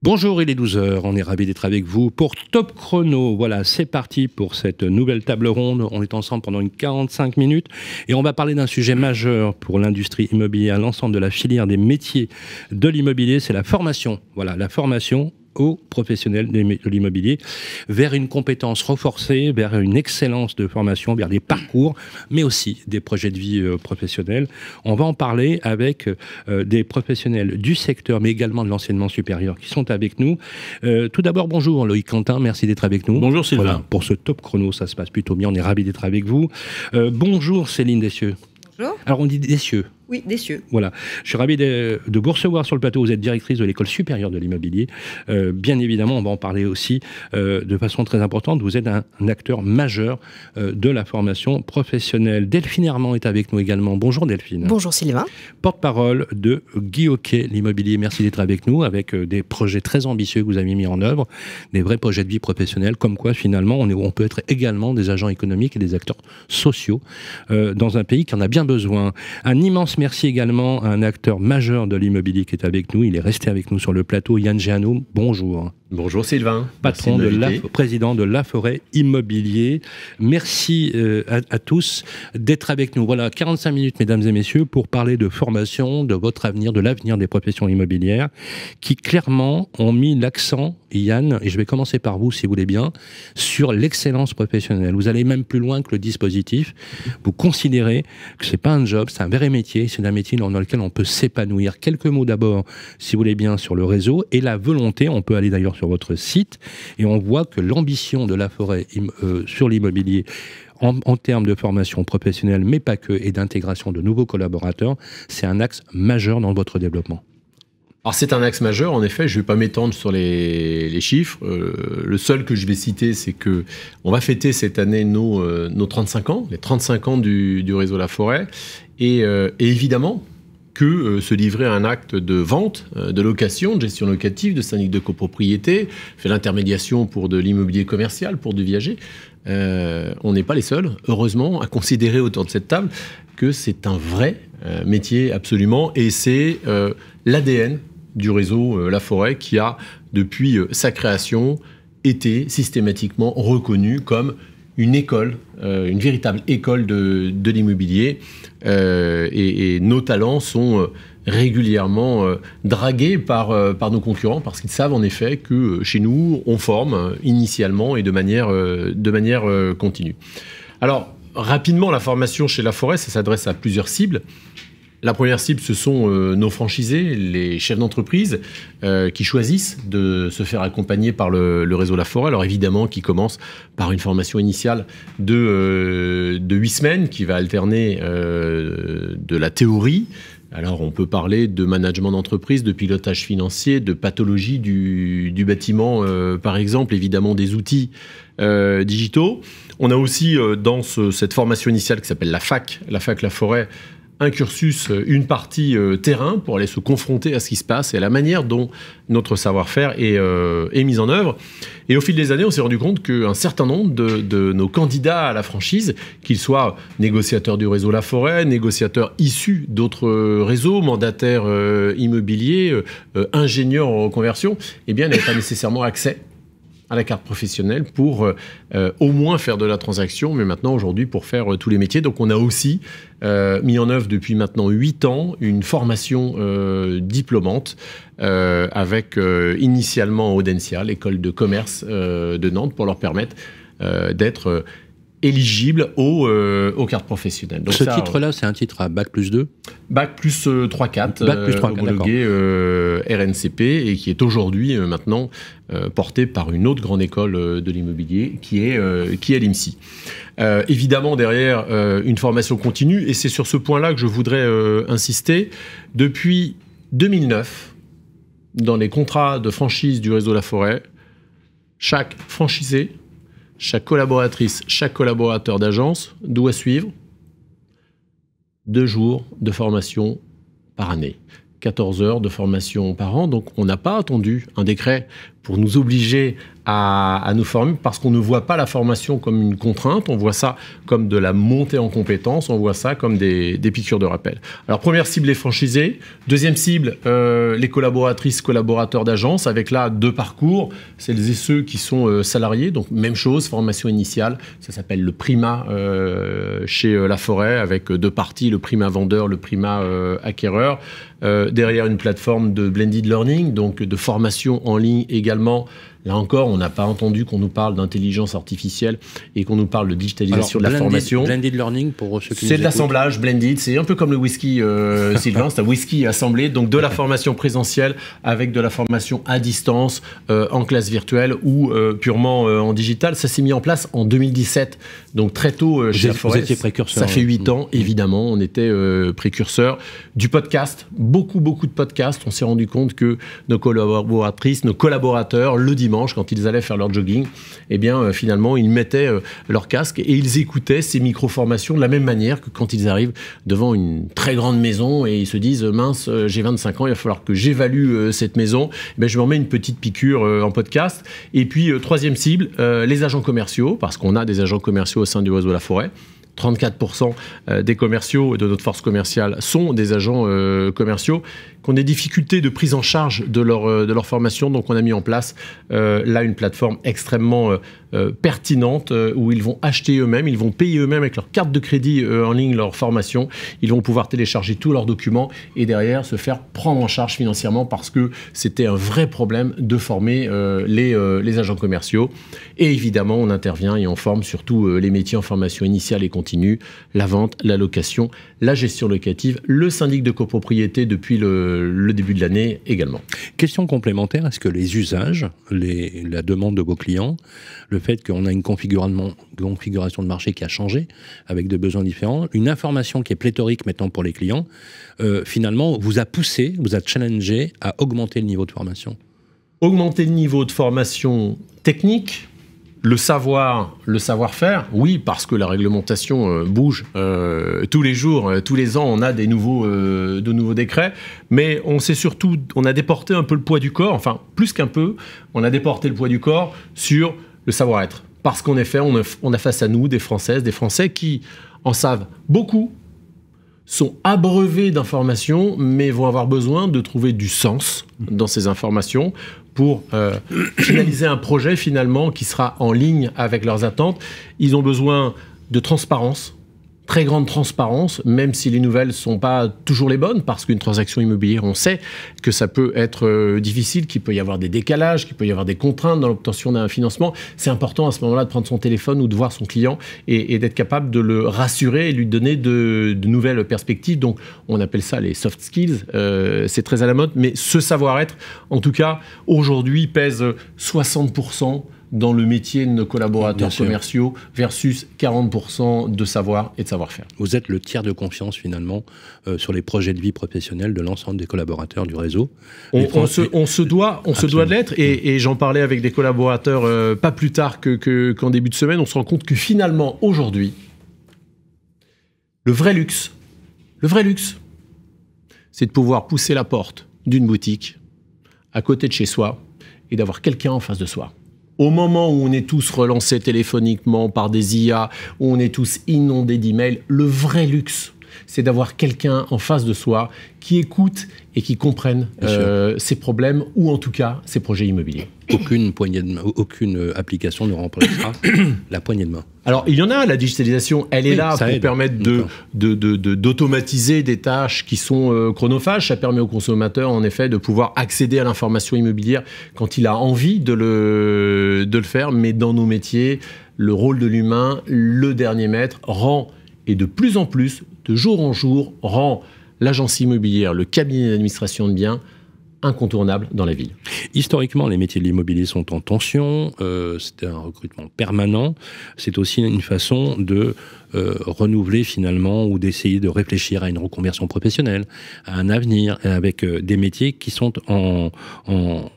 Bonjour, il est 12 h, on est ravis d'être avec vous pour Top Chrono. Voilà, c'est parti pour cette nouvelle table ronde. On est ensemble pendant 45 minutes et on va parler d'un sujet majeur pour l'industrie immobilière, l'ensemble de la filière des métiers de l'immobilier, c'est la formation. Voilà, la formation aux professionnels de l'immobilier, vers une compétence renforcée, vers une excellence de formation, vers des parcours, mais aussi des projets de vie professionnels. On va en parler avec des professionnels du secteur, mais également de l'enseignement supérieur qui sont avec nous. Tout d'abord, bonjour Loïc Quentin, merci d'être avec nous. Bonjour Sylvain. Voilà, pour ce Top Chrono, ça se passe plutôt bien, on est ravis d'être avec vous. Bonjour Céline Dessieux. Bonjour. Alors on dit Dessieux. Oui, Dessieux. Voilà, je suis ravi de vous recevoir sur le plateau. Vous êtes directrice de l'École supérieure de l'immobilier. Bien évidemment, on va en parler aussi de façon très importante. Vous êtes un acteur majeur de la formation professionnelle. Delphine Herman est avec nous également. Bonjour Delphine. Bonjour Sylvain. Porte-parole de Guy Hockey, l'immobilier. Merci d'être avec nous avec des projets très ambitieux que vous avez mis en œuvre, des vrais projets de vie professionnelle, comme quoi finalement on peut être également des agents économiques et des acteurs sociaux dans un pays qui en a bien besoin. Un immense merci également à un acteur majeur de l'immobilier qui est avec nous. Il est resté avec nous sur le plateau. Yann Géano, bonjour. Bonjour Sylvain. Patron président de La Forêt Immobilier. Merci à tous d'être avec nous. Voilà, 45 minutes, mesdames et messieurs, pour parler de formation, de votre avenir, de l'avenir des professions immobilières, qui clairement ont mis l'accent, Yann, et je vais commencer par vous si vous voulez bien, sur l'excellence professionnelle. Vous allez même plus loin que le dispositif. Vous considérez que c'est pas un job, c'est un vrai métier, c'est un métier dans lequel on peut s'épanouir. Quelques mots d'abord, si vous voulez bien, sur le réseau et la volonté. On peut aller d'ailleurs sur votre site et on voit que l'ambition de La Forêt sur l'immobilier en termes de formation professionnelle, mais pas que, et d'intégration de nouveaux collaborateurs, c'est un axe majeur dans votre développement. Alors c'est un axe majeur, en effet, je ne vais pas m'étendre sur les chiffres. Le seul que je vais citer, c'est que on va fêter cette année nos 35 ans, les 35 ans du réseau La Forêt, et évidemment que se livrer à un acte de vente, de location, de gestion locative, de syndic de copropriété, fait l'intermédiation pour de l'immobilier commercial, pour du viager. On n'est pas les seuls, heureusement, à considérer autour de cette table que c'est un vrai métier absolument, et c'est l'ADN du réseau La Forêt qui a, depuis sa création, été systématiquement reconnu comme une école, une véritable école de l'immobilier, et nos talents sont régulièrement dragués par nos concurrents parce qu'ils savent en effet que chez nous, on forme initialement et de manière continue. Alors, rapidement, la formation chez La Forêt, ça s'adresse à plusieurs cibles. La première cible, ce sont nos franchisés, les chefs d'entreprise qui choisissent de se faire accompagner par le réseau La Forêt. Alors évidemment, qui commence par une formation initiale de 8 semaines qui va alterner de la théorie. Alors on peut parler de management d'entreprise, de pilotage financier, de pathologie du bâtiment, par exemple, évidemment des outils digitaux. On a aussi dans cette formation initiale qui s'appelle la fac La Forêt, un cursus, une partie terrain pour aller se confronter à ce qui se passe et à la manière dont notre savoir-faire est mis en œuvre. Et au fil des années, on s'est rendu compte qu'un certain nombre de nos candidats à la franchise, qu'ils soient négociateurs du réseau La Forêt, négociateurs issus d'autres réseaux, mandataires immobiliers, ingénieurs en reconversion, eh bien, n'avaient pas nécessairement accès à la carte professionnelle pour au moins faire de la transaction, mais maintenant, aujourd'hui, pour faire tous les métiers. Donc, on a aussi mis en œuvre depuis maintenant 8 ans une formation diplômante avec initialement Audencia, l'école de commerce de Nantes, pour leur permettre d'être éligibles aux cartes professionnelles. Donc ce titre-là, c'est un titre à Bac+2 Bac+3-4, Bac+3-4, homologué RNCP, et qui est aujourd'hui maintenant porté par une autre grande école de l'immobilier qui est l'IMSI. Évidemment, derrière, une formation continue, et c'est sur ce point-là que je voudrais insister. Depuis 2009, dans les contrats de franchise du réseau La Forêt, chaque franchisé, chaque collaboratrice, chaque collaborateur d'agence doit suivre 2 jours de formation par année. 14 heures de formation par an. Donc, on n'a pas attendu un décret pour nous obliger à nous former parce qu'on ne voit pas la formation comme une contrainte, on voit ça comme de la montée en compétences, on voit ça comme des piqûres de rappel. Alors première cible, les franchisés. Deuxième cible, les collaboratrices, collaborateurs d'agence, avec là 2 parcours, celles et ceux qui sont salariés, donc même chose, formation initiale, ça s'appelle le Prima chez Laforêt, avec 2 parties, le Prima vendeur, le Prima acquéreur. Derrière une plateforme de blended learning, donc de formation en ligne également. Là encore, on n'a pas entendu qu'on nous parle d'intelligence artificielle et qu'on nous parle de digitalisation de la formation. Blended learning, pour ceux qui c'est de l'assemblage, blended, c'est un peu comme le whisky, Sylvain, c'est un whisky assemblé, donc de la formation présentielle avec de la formation à distance, en classe virtuelle ou purement en digital. Ça s'est mis en place en 2017, donc très tôt chez Laforêt. Vous étiez précurseur. Ça fait 8 ans, évidemment, on était précurseur du podcast, beaucoup de podcasts. On s'est rendu compte que nos collaboratrices, nos collaborateurs, le dimanche, quand ils allaient faire leur jogging, eh bien, finalement, ils mettaient leur casque et ils écoutaient ces micro-formations de la même manière que quand ils arrivent devant une très grande maison et ils se disent « Mince, j'ai 25 ans, il va falloir que j'évalue cette maison. » Eh bien, je me remets une petite piqûre en podcast. Et puis, troisième cible, les agents commerciaux, parce qu'on a des agents commerciaux au sein du réseau Laforêt. 34% des commerciaux de notre force commerciale sont des agents commerciaux qui ont des difficultés de prise en charge de leur formation. Donc, on a mis en place là une plateforme extrêmement pertinente où ils vont acheter eux-mêmes, ils vont payer eux-mêmes avec leur carte de crédit en ligne leur formation. Ils vont pouvoir télécharger tous leurs documents et derrière se faire prendre en charge financièrement parce que c'était un vrai problème de former les agents commerciaux. Et évidemment, on intervient et on forme surtout les métiers en formation initiale et continue, la vente, la location, la gestion locative, le syndic de copropriété depuis le début de l'année également. Question complémentaire, est-ce que les usages, la demande de vos clients, le fait qu'on a une configuration de marché qui a changé, avec des besoins différents, une information qui est pléthorique maintenant pour les clients, finalement vous a poussé, vous a challengé à augmenter le niveau de formation? Augmenter le niveau de formation technique, le savoir-faire, oui, parce que la réglementation bouge tous les jours, tous les ans, on a de nouveaux décrets, mais on a déporté un peu le poids du corps, enfin, plus qu'un peu, on a déporté le poids du corps sur le savoir-être. Parce qu'en effet, on a face à nous des Françaises, des Français qui en savent beaucoup, sont abreuvés d'informations, mais vont avoir besoin de trouver du sens dans ces informations pour finaliser un projet finalement qui sera en ligne avec leurs attentes. Ils ont besoin de transparence, très grande transparence, même si les nouvelles ne sont pas toujours les bonnes, parce qu'une transaction immobilière, on sait que ça peut être difficile, qu'il peut y avoir des décalages, qu'il peut y avoir des contraintes dans l'obtention d'un financement. C'est important à ce moment-là de prendre son téléphone ou de voir son client et d'être capable de le rassurer et lui donner de nouvelles perspectives. Donc, on appelle ça les soft skills. C'est très à la mode, mais ce savoir-être, en tout cas, aujourd'hui, pèse 60% dans le métier de nos collaborateurs commerciaux versus 40% de savoir et de savoir-faire. Vous êtes le tiers de confiance finalement sur les projets de vie professionnelle de l'ensemble des collaborateurs du réseau. On se doit de l'être et j'en parlais avec des collaborateurs pas plus tard qu'en début de semaine. On se rend compte que finalement aujourd'hui, le vrai luxe, c'est de pouvoir pousser la porte d'une boutique à côté de chez soi et d'avoir quelqu'un en face de soi. Au moment où on est tous relancés téléphoniquement par des IA, où on est tous inondés d'emails, le vrai luxe, c'est d'avoir quelqu'un en face de soi qui écoute et qui comprenne ses problèmes ou en tout cas ses projets immobiliers. Aucune application ne remplacera la poignée de main. Alors, il y en a, la digitalisation, elle est là pour permettre d'automatiser des tâches qui sont chronophages. Ça permet au consommateur, en effet, de pouvoir accéder à l'information immobilière quand il a envie de le faire. Mais dans nos métiers, le rôle de l'humain, le dernier maître, rend, et de plus en plus, de jour en jour, rend l'agence immobilière, le cabinet d'administration de biens, incontournable dans la ville. Historiquement, les métiers de l'immobilier sont en tension, c'est un recrutement permanent, c'est aussi une façon de renouveler finalement ou d'essayer de réfléchir à une reconversion professionnelle, à un avenir, avec des métiers qui sont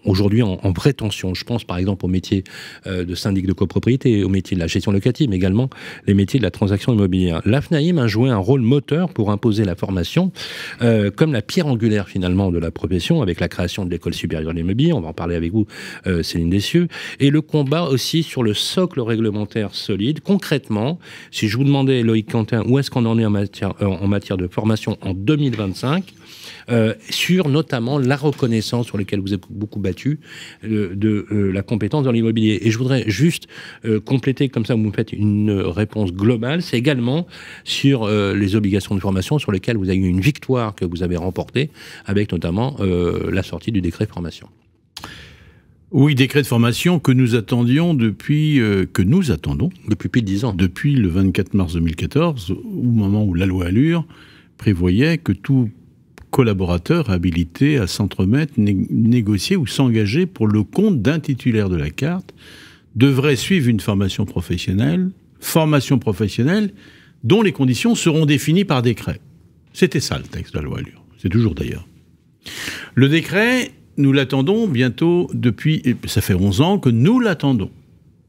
aujourd'hui en vraie tension. Je pense par exemple au métier de syndic de copropriété, au métier de la gestion locative, mais également les métiers de la transaction immobilière. L'AFNAIM a joué un rôle moteur pour imposer la formation comme la pierre angulaire finalement de la profession, avec la création de l'école supérieure de l'immobilier, on va en parler avec vous, Céline Dessieux, et le combat aussi sur le socle réglementaire solide. Concrètement, si je vous demandais, Loïc Quentin, où est-ce qu'on en est en matière de formation en 2025, sur notamment la reconnaissance sur laquelle vous êtes beaucoup battu de la compétence dans l'immobilier. Et je voudrais juste compléter, comme ça vous me faites une réponse globale, c'est également sur les obligations de formation sur lesquelles vous avez eu une victoire que vous avez remportée, avec notamment la sortie du décret de formation. Oui, décret de formation que nous attendions depuis... Depuis plus de 10 ans. Depuis le 24 mars 2014, au moment où la loi Allure prévoyait que tout collaborateur habilité à s'entremettre, négocier ou s'engager pour le compte d'un titulaire de la carte devrait suivre une formation professionnelle dont les conditions seront définies par décret. C'était ça le texte de la loi Allure. C'est toujours d'ailleurs. Le décret, nous l'attendons bientôt depuis... Ça fait 11 ans que nous l'attendons.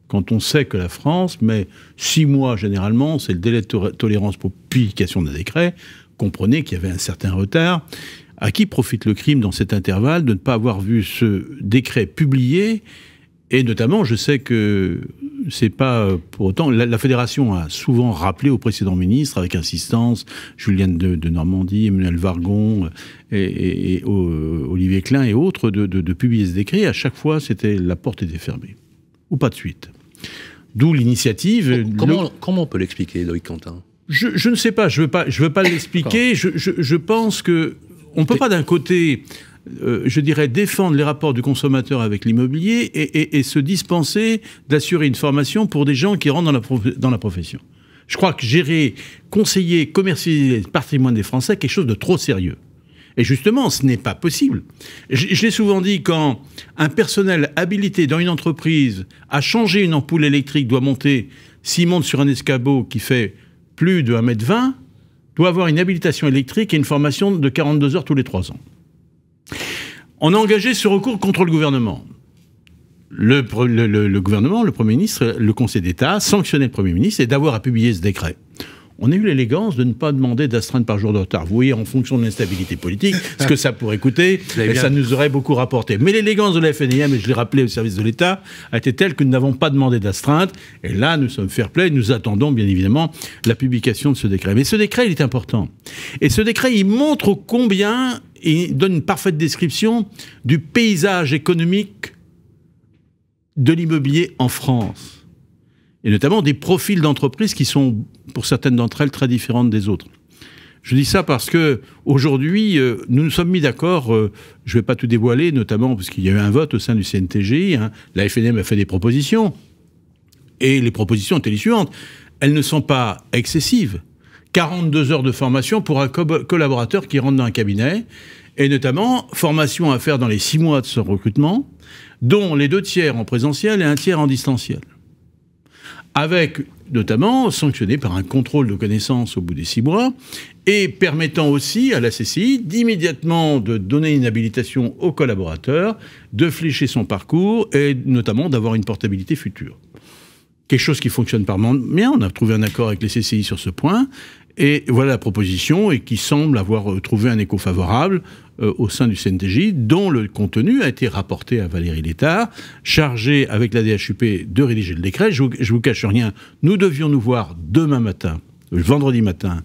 Quand on sait que la France met 6 mois généralement, c'est le délai de tolérance pour publication d'un décret, comprenez qu'il y avait un certain retard. À qui profite le crime dans cet intervalle de ne pas avoir vu ce décret publié? Et notamment, je sais que c'est pas pour autant... La Fédération a souvent rappelé au précédent ministre, avec insistance, Julien de Normandie, Emmanuel Vargon, et Olivier Klein et autres, de publier ce décret. À chaque fois, la porte était fermée. Ou pas de suite. D'où l'initiative... Comment on peut l'expliquer, Loïc Quentin? Je ne sais pas, je veux pas l'expliquer. Je pense que on peut pas d'un côté, je dirais, défendre les rapports du consommateur avec l'immobilier et se dispenser d'assurer une formation pour des gens qui rentrent dans la profession. Je crois que gérer, conseiller, commercialiser le patrimoine des Français est quelque chose de trop sérieux. Et justement, ce n'est pas possible. Je l'ai souvent dit, quand un personnel habilité dans une entreprise à changer une ampoule électrique doit monter, s'il monte sur un escabeau qui fait plus de 1,20 m, doit avoir une habilitation électrique et une formation de 42 heures tous les 3 ans. On a engagé ce recours contre le gouvernement. Le gouvernement, le Premier ministre, le Conseil d'État a sanctionné le Premier ministre et d'avoir à publier ce décret. On a eu l'élégance de ne pas demander d'astreinte par jour de retard. Vous voyez, en fonction de l'instabilité politique, ce que ça pourrait coûter, et ça nous aurait beaucoup rapporté. Mais l'élégance de la FNIM, et je l'ai rappelé au service de l'État, a été telle que nous n'avons pas demandé d'astreinte. Et là, nous sommes fair-play, nous attendons bien évidemment la publication de ce décret. Mais ce décret, il est important. Et ce décret, il montre combien, il donne une parfaite description du paysage économique de l'immobilier en France. Et notamment des profils d'entreprises qui sont, pour certaines d'entre elles, très différentes des autres. Je dis ça parce que aujourd'hui, nous nous sommes mis d'accord, je ne vais pas tout dévoiler, notamment parce qu'il y a eu un vote au sein du CNTG, la FNM a fait des propositions, et les propositions étaient les suivantes. Elles ne sont pas excessives. 42 heures de formation pour un collaborateur qui rentre dans un cabinet, et notamment formation à faire dans les 6 mois de son recrutement, dont les 2 tiers en présentiel et 1 tiers en distanciel. Avec notamment sanctionné par un contrôle de connaissances au bout des 6 mois, et permettant aussi à la CCI d'immédiatement de donner une habilitation au collaborateur, de flécher son parcours et notamment d'avoir une portabilité future. Quelque chose qui fonctionne par bien, on a trouvé un accord avec les CCI sur ce point, et voilà la proposition, et qui semble avoir trouvé un écho favorable au sein du CNTJ, dont le contenu a été rapporté à Valérie Létard, chargée avec la DHUP de rédiger le décret. Je vous cache rien, nous devions nous voir demain matin, vendredi matin,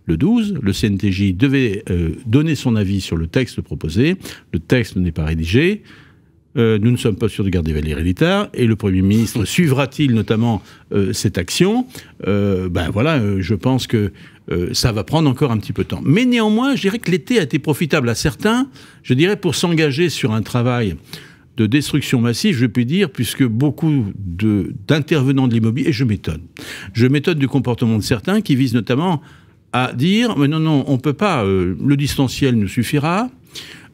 le 12. Le CNTJ devait donner son avis sur le texte proposé. Le texte n'est pas rédigé. Nous ne sommes pas sûrs de garder Valérie Létard, et le Premier ministre suivra-t-il notamment cette action? Je pense que ça va prendre encore un petit peu de temps. Mais néanmoins, je dirais que l'été a été profitable à certains, je dirais, pour s'engager sur un travail de destruction massive, je peux dire, puisque beaucoup d'intervenants de l'immobilier, et je m'étonne du comportement de certains qui visent notamment à dire « mais non, on ne peut pas, le distanciel nous suffira ».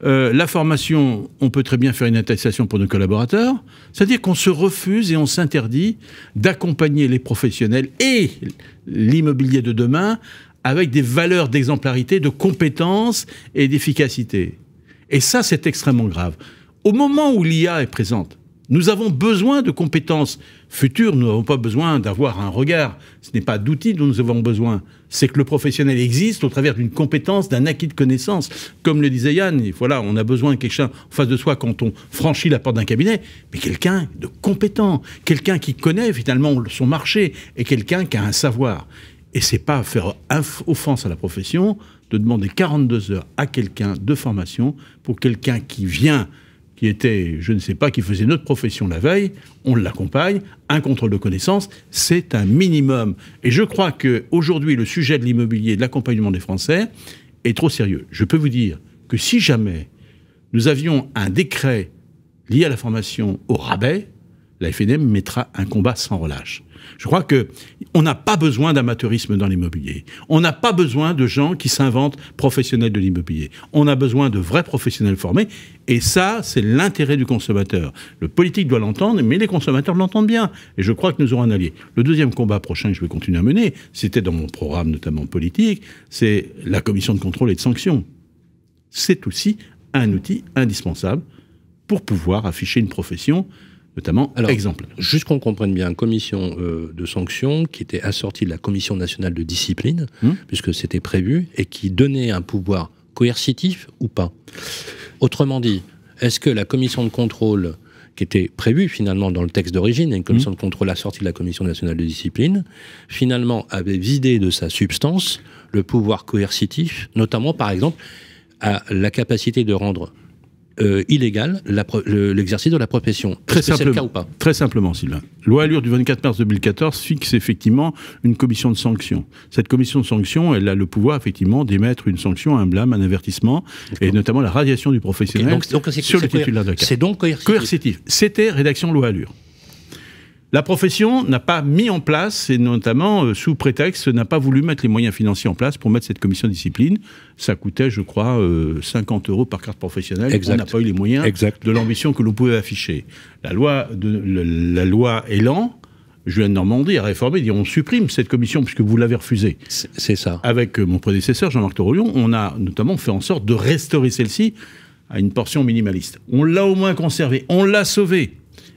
La formation, on peut très bien faire une attestation pour nos collaborateurs. C'est-à-dire qu'on se refuse et on s'interdit d'accompagner les professionnels et l'immobilier de demain avec des valeurs d'exemplarité, de compétence et d'efficacité. Et ça, c'est extrêmement grave. Au moment où l'IA est présente, Nous avons besoin de compétences futures, nous n'avons pas besoin d'avoir un regard. Ce n'est pas d'outils dont nous avons besoin. C'est que le professionnel existe au travers d'une compétence, d'un acquis de connaissances. Comme le disait Yann, voilà, on a besoin de quelqu'un en face de soi quand on franchit la porte d'un cabinet, mais quelqu'un de compétent, quelqu'un qui connaît finalement son marché et quelqu'un qui a un savoir. Et c'est pas faire offense à la profession de demander 42 heures à quelqu'un de formation pour quelqu'un qui vient, qui était, je ne sais pas, qui faisait notre profession la veille, on l'accompagne, un contrôle de connaissances, c'est un minimum. Et je crois qu'aujourd'hui, le sujet de l'immobilier, de l'accompagnement des Français, est trop sérieux. Je peux vous dire que si jamais nous avions un décret lié à la formation au rabais, la FNM mettra un combat sans relâche. Je crois qu'on n'a pas besoin d'amateurisme dans l'immobilier. On n'a pas besoin de gens qui s'inventent professionnels de l'immobilier. On a besoin de vrais professionnels formés. Et ça, c'est l'intérêt du consommateur. Le politique doit l'entendre, mais les consommateurs l'entendent bien. Et je crois que nous aurons un allié. Le deuxième combat prochain que je vais continuer à mener, c'était dans mon programme notamment politique, c'est la commission de contrôle et de sanctions. C'est aussi un outil indispensable pour pouvoir afficher une profession notamment exemplaire. Juste qu'on comprenne bien, commission de sanctions qui était assortie de la commission nationale de discipline, puisque c'était prévu, et qui donnait un pouvoir coercitif ou pas. Autrement dit, est-ce que la commission de contrôle qui était prévue finalement dans le texte d'origine, une commission de contrôle assortie de la commission nationale de discipline, finalement avait vidé de sa substance le pouvoir coercitif, notamment par exemple à la capacité de rendre illégal l'exercice de la profession. Très simplement, c'est le cas ou pas? Très simplement, Sylvain. Loi Allure du 24 mars 2014 fixe effectivement une commission de sanctions. Cette commission de sanctions, elle a le pouvoir effectivement d'émettre une sanction, un blâme, un avertissement, et notamment la radiation du professionnel sur le titulaire de carte. C'est donc coercitif. C'était rédaction Loi Allure. La profession n'a pas mis en place, et notamment sous prétexte, n'a pas voulu mettre les moyens financiers en place pour mettre cette commission de discipline. Ça coûtait, je crois, 50 € par carte professionnelle. Exact. On n'a pas eu les moyens de l'ambition que l'on pouvait afficher. La loi Elan, Julien de Normandie a réformé, dit on supprime cette commission puisque vous l'avez refusée. C'est ça. Avec mon prédécesseur, Jean-Marc Torolion, on a notamment fait en sorte de restaurer celle-ci à une portion minimaliste. On l'a au moins conservée, on l'a sauvée.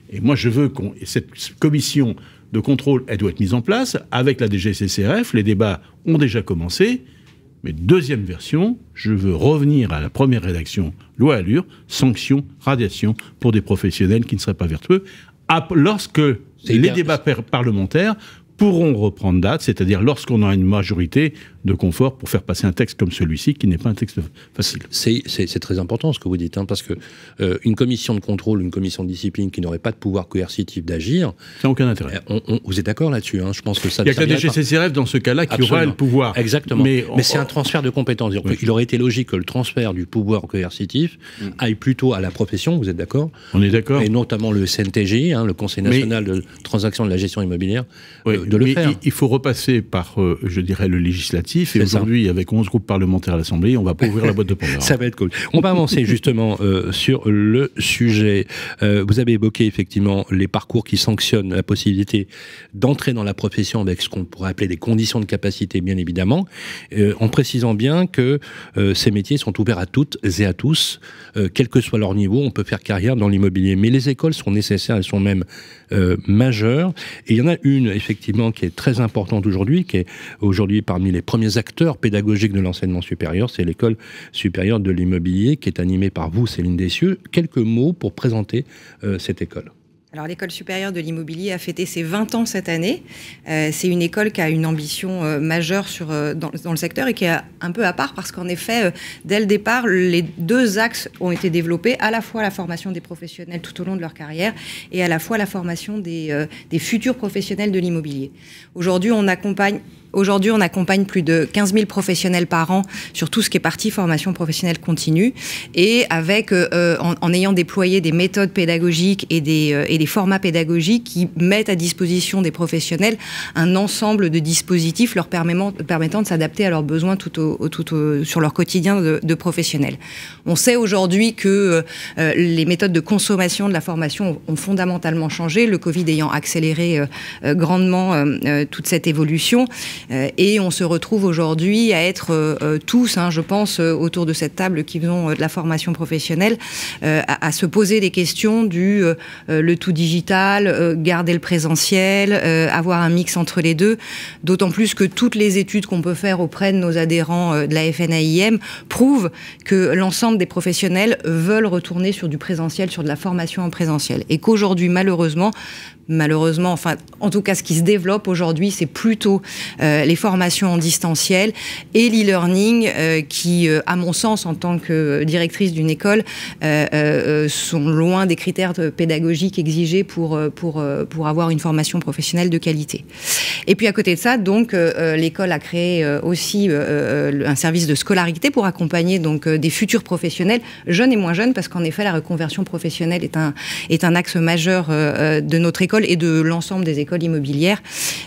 Et moi, je veux que cette commission de contrôle, elle doit être mise en place avec la DGCCRF. Les débats ont déjà commencé. Mais deuxième version, je veux revenir à la première rédaction, Loi Allure, sanctions, radiation pour des professionnels qui ne seraient pas vertueux, lorsque les débats parlementaires pourront reprendre date, c'est-à-dire lorsqu'on a une majorité de confort pour faire passer un texte comme celui-ci, qui n'est pas un texte facile. C'est très important ce que vous dites, parce que une commission de contrôle, une commission de discipline qui n'aurait pas de pouvoir coercitif d'agir... Ça n'a aucun intérêt. Vous êtes d'accord là-dessus, Je pense que ça... Il n'y a que la DGCCRF dans ce cas-là qui aura le pouvoir. Exactement. Mais c'est un transfert de compétences. Oui. Il aurait été logique que le transfert du pouvoir coercitif aille plutôt à la profession, vous êtes d'accord? On est d'accord. Et notamment le CNTJ, le Conseil national de transaction de la gestion immobilière, de le faire. Il faut repasser par, je dirais, le législatif. Et aujourd'hui, avec 11 groupes parlementaires à l'Assemblée, on va pas ouvrir la boîte de Pandore. Ça va être cool. On va avancer justement sur le sujet. Vous avez évoqué effectivement les parcours qui sanctionnent la possibilité d'entrer dans la profession avec ce qu'on pourrait appeler des conditions de capacité, bien évidemment, en précisant bien que ces métiers sont ouverts à toutes et à tous, quel que soit leur niveau, on peut faire carrière dans l'immobilier. Mais les écoles sont nécessaires, elles sont même majeures. Et il y en a une, effectivement, qui est très importante aujourd'hui, qui est aujourd'hui parmi les premiers acteurs pédagogiques de l'enseignement supérieur, c'est l'école supérieure de l'immobilier, qui est animée par vous, Céline Dessieux. Quelques mots pour présenter cette école. Alors, l'École supérieure de l'immobilier a fêté ses 20 ans cette année. C'est une école qui a une ambition majeure dans le secteur et qui est un peu à part parce qu'en effet, dès le départ, les deux axes ont été développés, à la fois la formation des professionnels tout au long de leur carrière et à la fois la formation des futurs professionnels de l'immobilier. Aujourd'hui, on accompagne plus de 15 000 professionnels par an sur tout ce qui est partie formation professionnelle continue et avec, en ayant déployé des méthodes pédagogiques et des formats pédagogiques qui mettent à disposition des professionnels un ensemble de dispositifs leur permettant de s'adapter à leurs besoins sur leur quotidien de professionnels. On sait aujourd'hui que les méthodes de consommation de la formation ont fondamentalement changé, le Covid ayant accéléré grandement toute cette évolution. Et on se retrouve aujourd'hui à être tous, je pense, autour de cette table qui font de la formation professionnelle, à se poser des questions du le tout digital, garder le présentiel, avoir un mix entre les deux, d'autant plus que toutes les études qu'on peut faire auprès de nos adhérents de la FNAIM prouvent que l'ensemble des professionnels veulent retourner sur du présentiel, sur de la formation en présentiel, et qu'aujourd'hui, malheureusement, enfin, en tout cas, ce qui se développe aujourd'hui, c'est plutôt les formations en distanciel et l'e-learning qui, à mon sens, en tant que directrice d'une école, sont loin des critères pédagogiques exigés pour avoir une formation professionnelle de qualité. Et puis, à côté de ça, donc, l'école a créé aussi un service de scolarité pour accompagner donc des futurs professionnels, jeunes et moins jeunes, parce qu'en effet, la reconversion professionnelle est un axe majeur de notre école et de l'ensemble des écoles immobilières.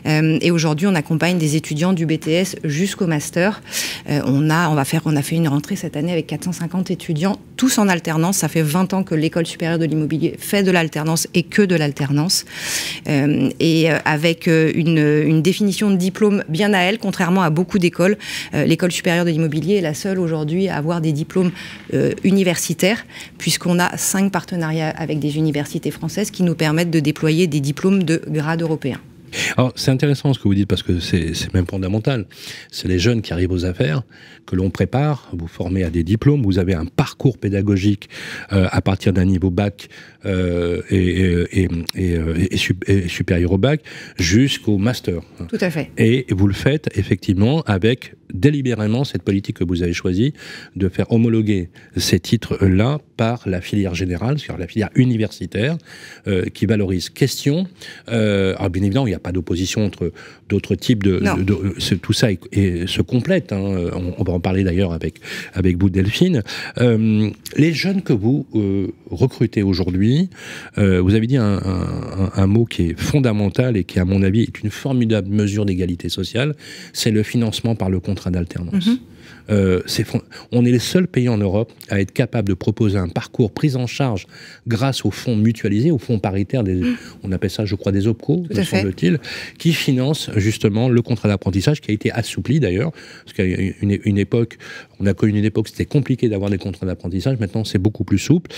Et aujourd'hui, on accompagne des étudiants du BTS jusqu'au master. On a fait une rentrée cette année avec 450 étudiants, tous en alternance. Ça fait 20 ans que l'École supérieure de l'immobilier fait de l'alternance et que de l'alternance. Et avec une définition de diplôme bien à elle, contrairement à beaucoup d'écoles. L'École supérieure de l'immobilier est la seule aujourd'hui à avoir des diplômes universitaires, puisqu'on a 5 partenariats avec des universités françaises qui nous permettent de déployer des diplômes de grade européen. Alors, c'est intéressant ce que vous dites, parce que c'est même fondamental. C'est les jeunes qui arrivent aux affaires, que l'on prépare, vous formez à des diplômes, vous avez un parcours pédagogique à partir d'un niveau bac et supérieur au bac jusqu'au master. Tout à fait. Et vous le faites effectivement avec délibérément cette politique que vous avez choisie de faire homologuer ces titres-là par la filière générale, c'est-à-dire la filière universitaire, qui valorise. Question, alors bien évidemment, il n'y a pas d'opposition entre d'autres types tout ça se complète, on va en parler d'ailleurs avec vous, Delphine. Les jeunes que vous recrutez aujourd'hui, vous avez dit un mot qui est fondamental et qui, à mon avis, est une formidable mesure d'égalité sociale, c'est le financement par le contrat d'alternance. On est les seuls pays en Europe à être capable de proposer un parcours pris en charge grâce aux fonds mutualisés, aux fonds paritaires, on appelle ça, je crois, des OPCO, me semble-t-il, qui financent justement le contrat d'apprentissage, qui a été assoupli d'ailleurs, parce qu'à une époque, on a connu une époque où c'était compliqué d'avoir des contrats d'apprentissage, maintenant c'est beaucoup plus souple.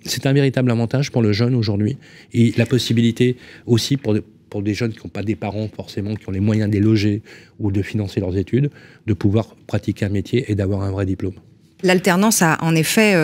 C'est un véritable avantage pour le jeune aujourd'hui, et la possibilité aussi pour des jeunes qui n'ont pas des parents forcément, qui ont les moyens de les loger ou de financer leurs études, de pouvoir pratiquer un métier et d'avoir un vrai diplôme. L'alternance a en effet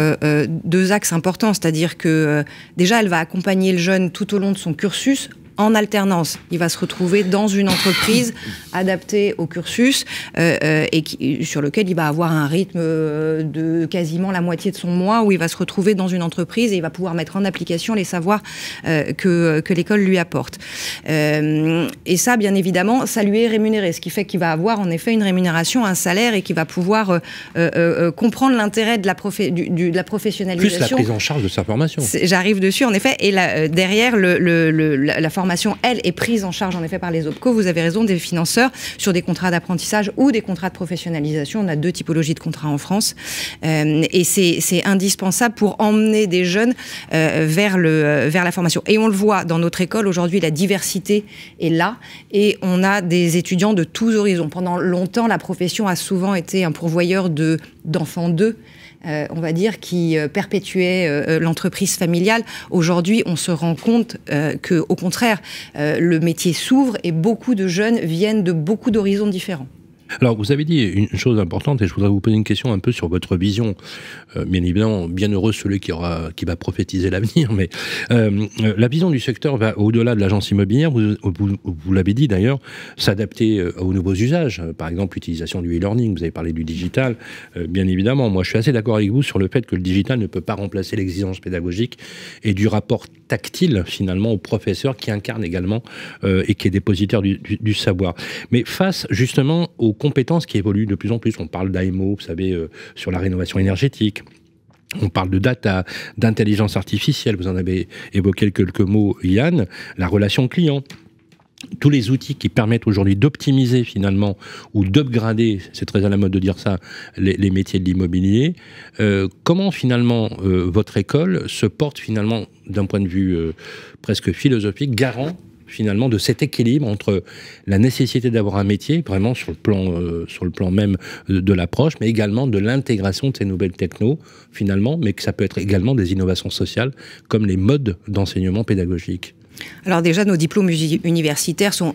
2 axes importants, c'est-à-dire que déjà elle va accompagner le jeune tout au long de son cursus. En alternance, il va se retrouver dans une entreprise adaptée au cursus sur lequel il va avoir un rythme de quasiment la moitié de son mois, où il va se retrouver dans une entreprise et il va pouvoir mettre en application les savoirs que l'école lui apporte. Et ça, bien évidemment, ça lui est rémunéré, ce qui fait qu'il va avoir en effet une rémunération, un salaire, et qu'il va pouvoir comprendre l'intérêt de la professionnalisation. Plus la prise en charge de sa formation. J'arrive dessus, en effet, et derrière la formation, elle, est prise en charge en effet par les OPCO, vous avez raison, des financeurs, sur des contrats d'apprentissage ou des contrats de professionnalisation. On a 2 typologies de contrats en France, et c'est indispensable pour emmener des jeunes vers la formation. Et on le voit dans notre école aujourd'hui, la diversité est là, et on a des étudiants de tous horizons. Pendant longtemps, la profession a souvent été un pourvoyeur d'enfants d'eux, on va dire, qui perpétuait l'entreprise familiale. Aujourd'hui, on se rend compte qu'au contraire, le métier s'ouvre et beaucoup de jeunes viennent de beaucoup d'horizons différents. Alors, vous avez dit une chose importante, et je voudrais vous poser une question un peu sur votre vision. Bien évidemment, bien heureux celui qui va prophétiser l'avenir, mais la vision du secteur va au-delà de l'agence immobilière. Vous l'avez dit d'ailleurs, s'adapter aux nouveaux usages. Par exemple, l'utilisation du e-learning. Vous avez parlé du digital. Bien évidemment, moi, je suis assez d'accord avec vous sur le fait que le digital ne peut pas remplacer l'exigence pédagogique et du rapport tactile, finalement, au professeur qui incarne également et qui est dépositaire du savoir. Mais face, justement, aux compétences qui évoluent de plus en plus. On parle d'AMO, vous savez, sur la rénovation énergétique. On parle de data, d'intelligence artificielle. Vous en avez évoqué quelques mots, Yann. La relation client. Tous les outils qui permettent aujourd'hui d'optimiser finalement ou d'upgrader, c'est très à la mode de dire ça, les métiers de l'immobilier. Comment finalement votre école se porte finalement d'un point de vue presque philosophique, garant finalement de cet équilibre entre la nécessité d'avoir un métier, vraiment sur le plan même de l'approche, mais également de l'intégration de ces nouvelles technos, finalement, mais que ça peut être également des innovations sociales, comme les modes d'enseignement pédagogique. Alors déjà, nos diplômes universitaires sont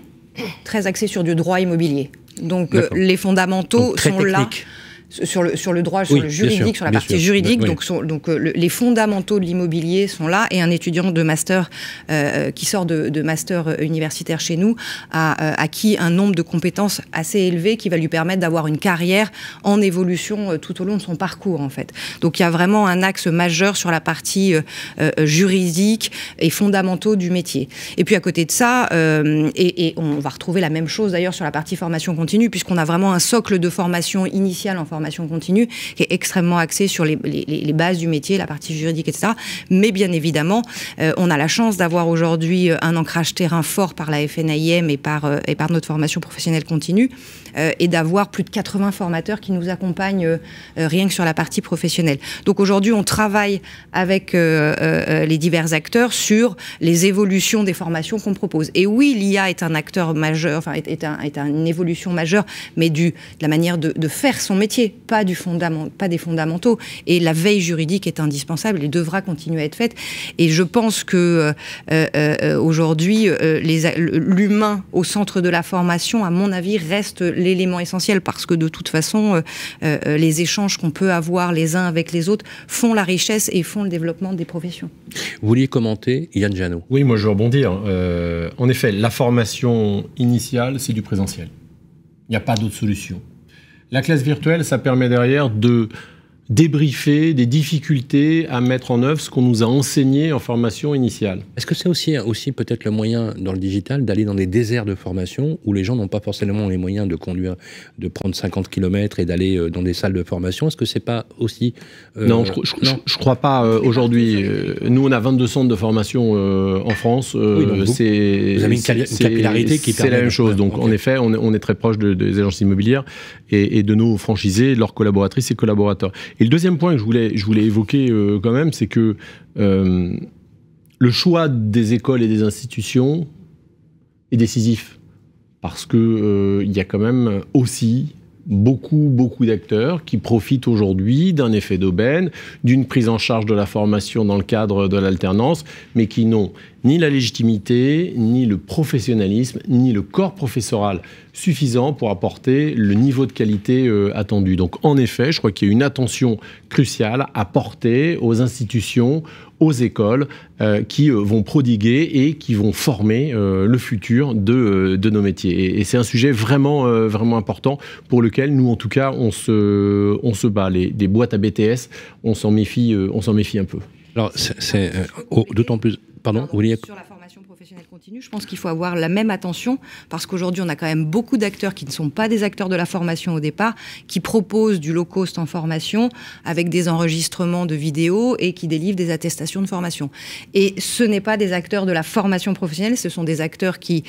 très axés sur du droit immobilier. Donc les fondamentaux sont là. Sur le droit, sur le juridique, sur la partie juridique. Donc les fondamentaux de l'immobilier sont là, et un étudiant de master qui sort de master universitaire chez nous a acquis un nombre de compétences assez élevé qui va lui permettre d'avoir une carrière en évolution tout au long de son parcours, en fait. Donc il y a vraiment un axe majeur sur la partie juridique et fondamentaux du métier. Et puis à côté de ça, et on va retrouver la même chose d'ailleurs sur la partie formation continue, puisqu'on a vraiment un socle de formation initiale en formation continue qui est extrêmement axée sur les bases du métier, la partie juridique, etc. Mais bien évidemment, on a la chance d'avoir aujourd'hui un ancrage terrain fort par la FNAIM et par notre formation professionnelle continue, et d'avoir plus de 80 formateurs qui nous accompagnent rien que sur la partie professionnelle. Donc aujourd'hui, on travaille avec les divers acteurs sur les évolutions des formations qu'on propose. Et oui, l'IA est un acteur majeur, enfin est une évolution majeure, mais de la manière de faire son métier, pas des fondamentaux. Et la veille juridique est indispensable et devra continuer à être faite. Et je pense que aujourd'hui, l'humain au centre de la formation, à mon avis, reste l'élément essentiel, parce que de toute façon, les échanges qu'on peut avoir les uns avec les autres font la richesse et font le développement des professions. Vous vouliez commenter, Yann Janot? Oui, moi je veux rebondir. En effet, la formation initiale, c'est du présentiel. Il n'y a pas d'autre solution. La classe virtuelle, ça permet derrière de débriefer des difficultés à mettre en œuvre ce qu'on nous a enseigné en formation initiale. Est-ce que c'est aussi peut-être le moyen dans le digital d'aller dans des déserts de formation où les gens n'ont pas forcément les moyens de prendre 50 km et d'aller dans des salles de formation? Est-ce que c'est pas aussi... Non, je crois pas aujourd'hui. Nous, on a 22 centres de formation en France. Oui, vous avez une capillarité qui permet... C'est la même chose. Donc, en effet, on est très proche des agences immobilières et de nos franchisés, de leurs collaboratrices et collaborateurs. Et le deuxième point que je voulais évoquer quand même, c'est que le choix des écoles et des institutions est décisif. Parce qu'il y a quand même aussi beaucoup d'acteurs qui profitent aujourd'hui d'un effet d'aubaine, d'une prise en charge de la formation dans le cadre de l'alternance, mais qui n'ont ni la légitimité, ni le professionnalisme, ni le corps professoral suffisant pour apporter le niveau de qualité attendu. Donc en effet, je crois qu'il y a une attention cruciale à porter aux institutions, aux écoles qui vont prodiguer et qui vont former le futur de nos métiers. Et c'est un sujet vraiment important pour lequel nous, en tout cas, on se bat. Des boîtes à BTS, on s'en méfie un peu. Alors, c'est d'autant plus... Pardon, vous vouliez... Sur la formation professionnelle continue, je pense qu'il faut avoir la même attention, parce qu'aujourd'hui, on a quand même beaucoup d'acteurs qui ne sont pas des acteurs de la formation au départ, qui proposent du low-cost en formation, avec des enregistrements de vidéos et qui délivrent des attestations de formation. Et ce n'est pas des acteurs de la formation professionnelle, ce sont des acteurs qui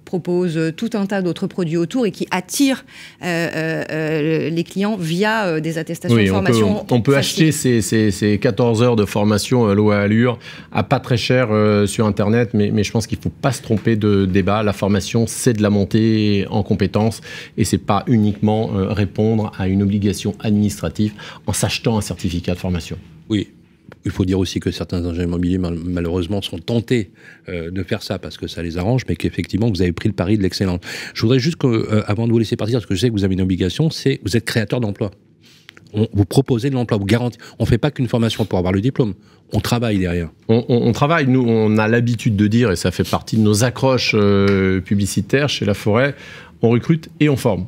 proposent tout un tas d'autres produits autour et qui attirent les clients via des attestations de formation. On peut acheter ces 14 heures de formation loi Allure à pas très cher sur Internet, mais je pense qu'il ne faut pas se tromper de débat. La formation, c'est de la montée en compétences et c'est pas uniquement répondre à une obligation administrative en s'achetant un certificat de formation. Oui. Il faut dire aussi que certains ingénieurs immobiliers, malheureusement, sont tentés de faire ça parce que ça les arrange, mais qu'effectivement, vous avez pris le pari de l'excellence. Je voudrais juste, avant de vous laisser partir, parce que je sais que vous avez une obligation, c'est vous êtes créateur d'emploi. Vous proposez de l'emploi, vous garantissez. On ne fait pas qu'une formation pour avoir le diplôme. On travaille derrière. On travaille. Nous, on a l'habitude de dire, et ça fait partie de nos accroches publicitaires chez Laforêt, on recrute et on forme.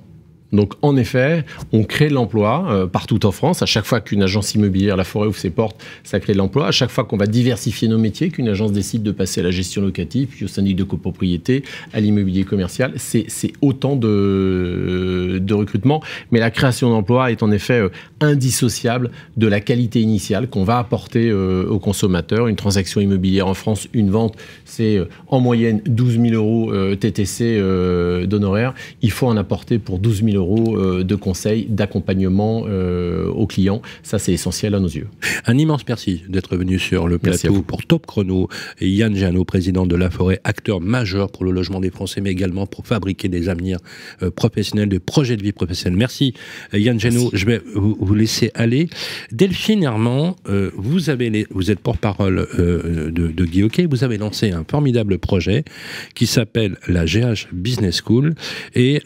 Donc, en effet, on crée de l'emploi partout en France. À chaque fois qu'une agence immobilière, Laforêt, ouvre ses portes, ça crée de l'emploi. À chaque fois qu'on va diversifier nos métiers, qu'une agence décide de passer à la gestion locative, puis au syndic de copropriété, à l'immobilier commercial, c'est autant de recrutement. Mais la création d'emplois est en effet indissociable de la qualité initiale qu'on va apporter aux consommateurs. Une transaction immobilière en France, une vente, c'est en moyenne 12 000 € TTC d'honoraires. Il faut en apporter pour 12 000 € € de conseils, d'accompagnement aux clients. Ça, c'est essentiel à nos yeux. Un immense merci d'être venu sur le plateau pour Top Chrono. Et Yann Jeannot, président de Laforêt, acteur majeur pour le logement des Français, mais également pour fabriquer des avenirs professionnels, des projets de vie professionnelle. Merci Yann Jeannot. Je vais vous laisser aller. Delphine Herman, vous êtes porte-parole de Guy Hockey. Vous avez lancé un formidable projet qui s'appelle la GH Business School et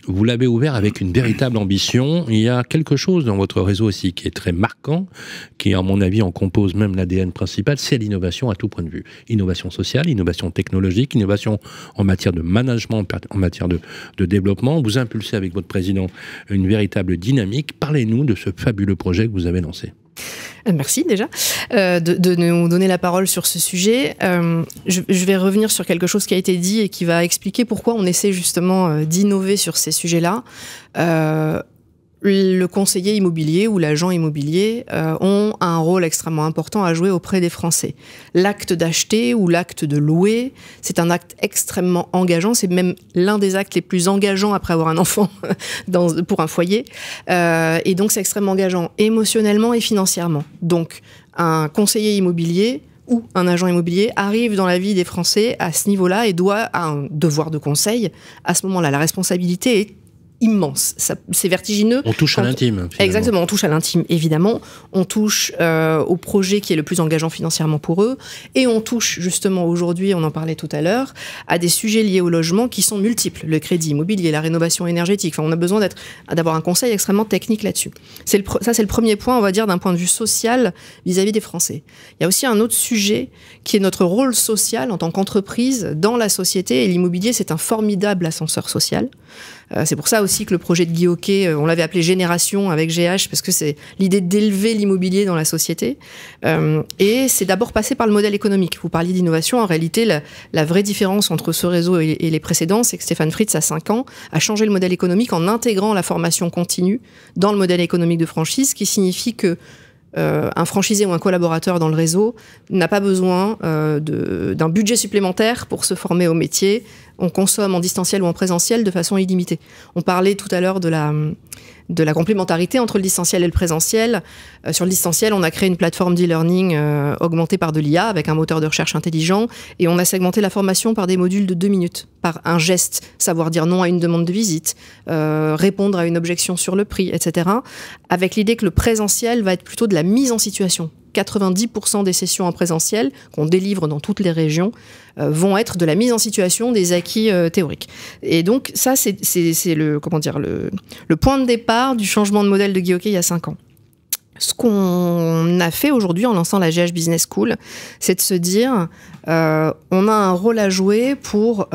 vous l'avez ouvert avec une véritable ambition. Il y a quelque chose dans votre réseau aussi qui est très marquant, qui à mon avis en compose même l'ADN principal, c'est l'innovation à tout point de vue. Innovation sociale, innovation technologique, innovation en matière de management, en matière de développement. Vous impulsez avec votre président une véritable dynamique. Parlez-nous de ce fabuleux projet que vous avez lancé. Merci déjà de nous donner la parole sur ce sujet. Je vais revenir sur quelque chose qui a été dit et qui va expliquer pourquoi on essaie justement d'innover sur ces sujets-là. Le conseiller immobilier ou l'agent immobilier ont un rôle extrêmement important à jouer auprès des Français. L'acte d'acheter ou l'acte de louer, c'est un acte extrêmement engageant. C'est même l'un des actes les plus engageants après avoir un enfant pour un foyer. Et donc, c'est extrêmement engageant émotionnellement et financièrement. Donc, un conseiller immobilier ou un agent immobilier arrive dans la vie des Français à ce niveau-là et doit a un devoir de conseil. À ce moment-là, la responsabilité est immense. C'est vertigineux. On touche à l'intime. Exactement, on touche à l'intime, évidemment. On touche au projet qui est le plus engageant financièrement pour eux. Et on touche, justement, aujourd'hui, on en parlait tout à l'heure, à des sujets liés au logement qui sont multiples. Le crédit immobilier, la rénovation énergétique. Enfin, on a besoin d'avoir un conseil extrêmement technique là-dessus. Ça, c'est le premier point, on va dire, d'un point de vue social vis-à-vis des Français. Il y a aussi un autre sujet qui est notre rôle social en tant qu'entreprise dans la société. Et l'immobilier, c'est un formidable ascenseur social. C'est pour ça aussi que le projet de Guy Hockey, on l'avait appelé Génération avec GH, parce que c'est l'idée d'élever l'immobilier dans la société. Et c'est d'abord passé par le modèle économique. Vous parliez d'innovation. En réalité, la vraie différence entre ce réseau et les précédents, c'est que Stéphane Fritz, à 5 ans, a changé le modèle économique en intégrant la formation continue dans le modèle économique de franchise, ce qui signifie que un franchisé ou un collaborateur dans le réseau n'a pas besoin d'un budget supplémentaire pour se former au métier. On consomme en distanciel ou en présentiel de façon illimitée. On parlait tout à l'heure de la complémentarité entre le distanciel et le présentiel. Sur le distanciel, on a créé une plateforme d'e-learning augmentée par de l'IA avec un moteur de recherche intelligent et on a segmenté la formation par des modules de 2 minutes, par un geste, savoir dire non à une demande de visite, répondre à une objection sur le prix, etc. Avec l'idée que le présentiel va être plutôt de la mise en situation. 90% des sessions en présentiel qu'on délivre dans toutes les régions vont être de la mise en situation des acquis théoriques. Et donc ça, c'est le point de départ du changement de modèle de Guy Hockey il y a 5 ans. Ce qu'on a fait aujourd'hui en lançant la GH Business School, c'est de se dire on a un rôle à jouer pour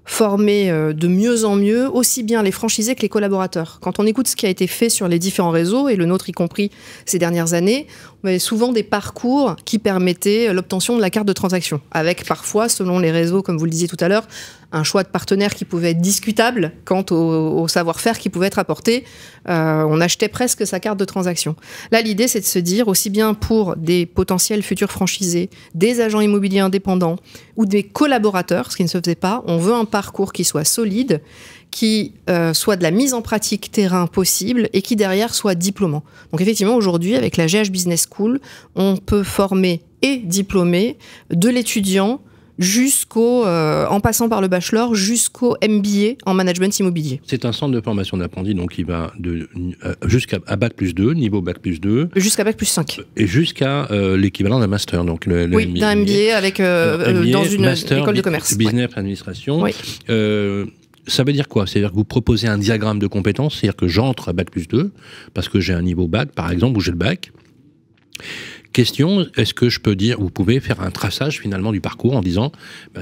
former de mieux en mieux aussi bien les franchisés que les collaborateurs. Quand on écoute ce qui a été fait sur les différents réseaux, et le nôtre y compris ces dernières années, on avait souvent des parcours qui permettaient l'obtention de la carte de transaction, avec parfois, selon les réseaux, comme vous le disiez tout à l'heure, un choix de partenaire qui pouvait être discutable quant au savoir-faire qui pouvait être apporté. On achetait presque sa carte de transaction. Là, l'idée, c'est de se dire, aussi bien pour des potentiels futurs franchisés, des agents immobiliers indépendants ou des collaborateurs, ce qui ne se faisait pas, on veut un parcours qui soit solide, qui soit de la mise en pratique terrain possible et qui derrière soit diplômant. Donc effectivement, aujourd'hui, avec la GH Business School, on peut former et diplômer de l'étudiant en passant par le bachelor, jusqu'au MBA en management immobilier. C'est un centre de formation d'apprentis, donc qui va jusqu'à Bac plus 2, niveau Bac plus 2. Jusqu'à Bac plus 5. Et jusqu'à l'équivalent d'un master. Donc oui, d'un MBA avec, dans une master, école de commerce. Business, administration. Oui. Ça veut dire quoi? C'est-à-dire que vous proposez un diagramme de compétences, c'est-à-dire que j'entre à Bac plus 2, parce que j'ai un niveau Bac, par exemple, ou j'ai le Bac. Question, est-ce que je peux dire, vous pouvez faire un traçage finalement du parcours en disant,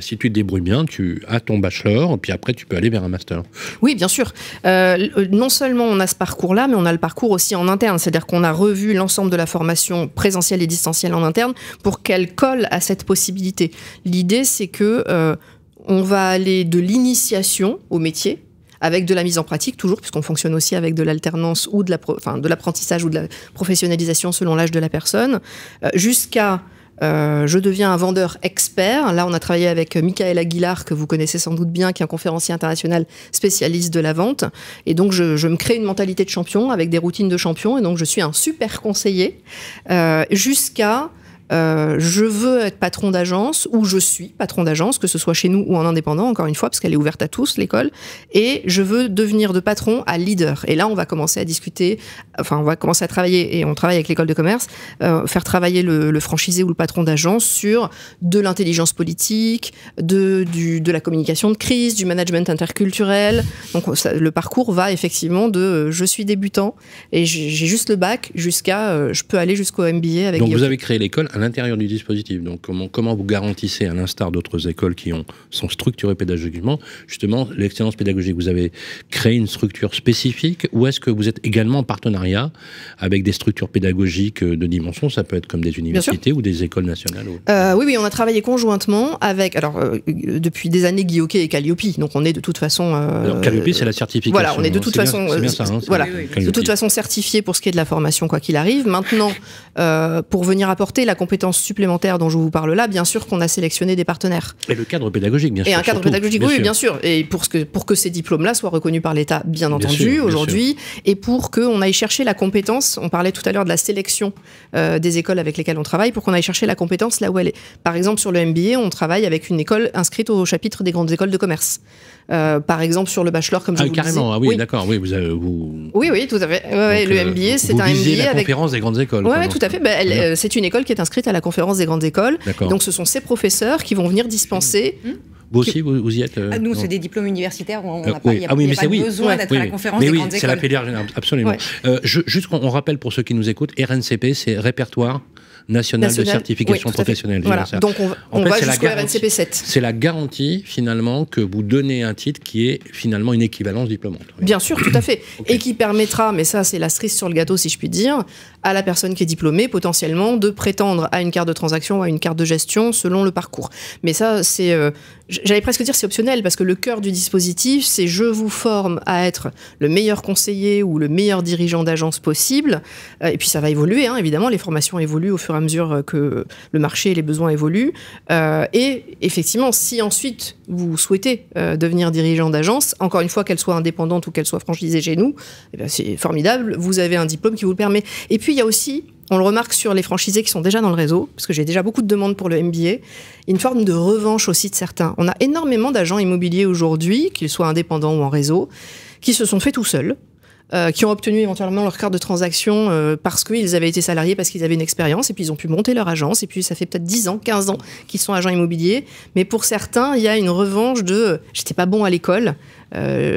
si tu te débrouilles bien, tu as ton bachelor, puis après tu peux aller vers un master. Oui, bien sûr. Non seulement on a ce parcours-là, mais on a le parcours aussi en interne. C'est-à-dire qu'on a revu l'ensemble de la formation présentielle et distancielle en interne pour qu'elle colle à cette possibilité. L'idée, c'est que on va aller de l'initiation au métier, avec de la mise en pratique, toujours, puisqu'on fonctionne aussi avec de l'alternance ou de l'apprentissage ou de la professionnalisation selon l'âge de la personne, jusqu'à je deviens un vendeur expert. Là, on a travaillé avec Michael Aguilar, que vous connaissez sans doute bien, qui est un conférencier international spécialiste de la vente. Et donc, je me crée une mentalité de champion avec des routines de champion. Et donc, je suis un super conseiller jusqu'à... je veux être patron d'agence, ou je suis patron d'agence, que ce soit chez nous ou en indépendant, encore une fois, parce qu'elle est ouverte à tous, l'école, et je veux devenir de patron à leader. Et là, on va commencer à discuter, enfin, on va commencer à travailler, et on travaille avec l'école de commerce, faire travailler le franchisé ou le patron d'agence sur de l'intelligence politique, de la communication de crise, du management interculturel. Donc, le parcours va effectivement de je suis débutant, et j'ai juste le bac, jusqu'à je peux aller jusqu'au MBA avec Donc, Guillaume. vous avez créé l'école à l'intérieur du dispositif. Donc, comment vous garantissez, à l'instar d'autres écoles qui sont structurées pédagogiquement, justement, l'excellence pédagogique? Vous avez créé une structure spécifique, ou est-ce que vous êtes également en partenariat avec des structures pédagogiques de dimension? Ça peut être comme des universités ou des écoles nationales. Oui, on a travaillé conjointement avec, depuis des années, Guy Hockey et Calliope. Donc, on est de toute façon... Alors, Calliope, c'est la certification. Voilà, on est de toute façon... C'est bien ça, hein, voilà, de toute façon certifié pour ce qui est de la formation, quoi qu'il arrive. Maintenant, pour venir apporter la compétence supplémentaire dont je vous parle là, bien sûr qu'on a sélectionné des partenaires. Et le cadre pédagogique, bien sûr. Et un cadre pédagogique, oui, bien sûr. Et pour que ces diplômes-là soient reconnus par l'État, bien entendu, aujourd'hui, et pour qu'on aille chercher la compétence, on parlait tout à l'heure de la sélection des écoles avec lesquelles on travaille, pour qu'on aille chercher la compétence là où elle est. Par exemple, sur le MBA, on travaille avec une école inscrite au chapitre des grandes écoles de commerce. Par exemple, sur le bachelor, comme je vous le disais. Carrément, oui, d'accord. Oui, oui, tout à fait. Donc, le MBA, c'est un MBA avec... la conférence des grandes écoles. Oui, tout à fait. C'est une école qui est inscrite à la conférence des grandes écoles. Donc, ce sont ces professeurs qui vont venir dispenser... Vous aussi, vous y êtes Nous, c'est des diplômes universitaires où on n'a pas, besoin d'être à la conférence des grandes écoles. C'est la filière générale, absolument. Juste qu'on rappelle pour ceux qui nous écoutent, RNCP, c'est Répertoire national de certification professionnelle. Voilà. Donc on va jusqu'au RNCP 7. C'est la garantie finalement que vous donnez un titre qui est finalement une équivalence diplômante. Bien sûr, tout à fait. Et qui permettra, mais ça c'est la cerise sur le gâteau si je puis dire, à la personne qui est diplômée potentiellement de prétendre à une carte de transaction ou à une carte de gestion selon le parcours. Mais ça c'est... J'allais presque dire c'est optionnel, parce que le cœur du dispositif, c'est je vous forme à être le meilleur conseiller ou le meilleur dirigeant d'agence possible. Et puis ça va évoluer, hein, évidemment, les formations évoluent au fur et à mesure que le marché et les besoins évoluent. Et effectivement, si ensuite vous souhaitez devenir dirigeant d'agence, encore une fois, qu'elle soit indépendante ou qu'elle soit franchisée chez nous, eh bien, c'est formidable, vous avez un diplôme qui vous le permet. Et puis il y a aussi... On le remarque sur les franchisés qui sont déjà dans le réseau, parce que j'ai déjà beaucoup de demandes pour le MBA, une forme de revanche aussi de certains. On a énormément d'agents immobiliers aujourd'hui, qu'ils soient indépendants ou en réseau, qui se sont faits tout seuls, qui ont obtenu éventuellement leur carte de transaction parce qu'ils avaient été salariés, parce qu'ils avaient une expérience, et puis ils ont pu monter leur agence, et puis ça fait peut-être 10 ans, 15 ans qu'ils sont agents immobiliers. Mais pour certains, il y a une revanche de « j'étais pas bon à l'école ».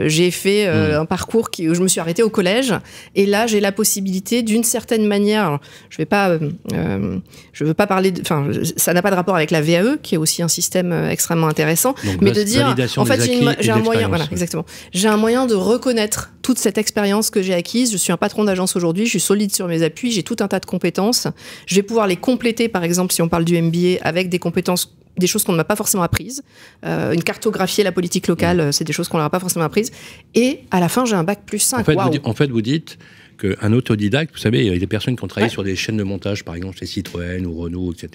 J'ai fait un parcours où je me suis arrêtée au collège, et là j'ai la possibilité d'une certaine manière, alors, je veux pas parler enfin ça n'a pas de rapport avec la VAE qui est aussi un système extrêmement intéressant, donc, mais de dire en fait j'ai un moyen, voilà, exactement, j'ai un moyen de reconnaître toute cette expérience que j'ai acquise. Je suis un patron d'agence aujourd'hui, je suis solide sur mes appuis, j'ai tout un tas de compétences, je vais pouvoir les compléter, par exemple si on parle du MBA, avec des compétences, des choses qu'on ne m'a pas forcément apprises. Une cartographier la politique locale, c'est des choses qu'on n'aura pas forcément apprises. Et à la fin, j'ai un bac plus 5. En fait, vous dites qu'un autodidacte, vous savez, il y a des personnes qui ont travaillé sur des chaînes de montage, par exemple chez Citroën ou Renault, etc.,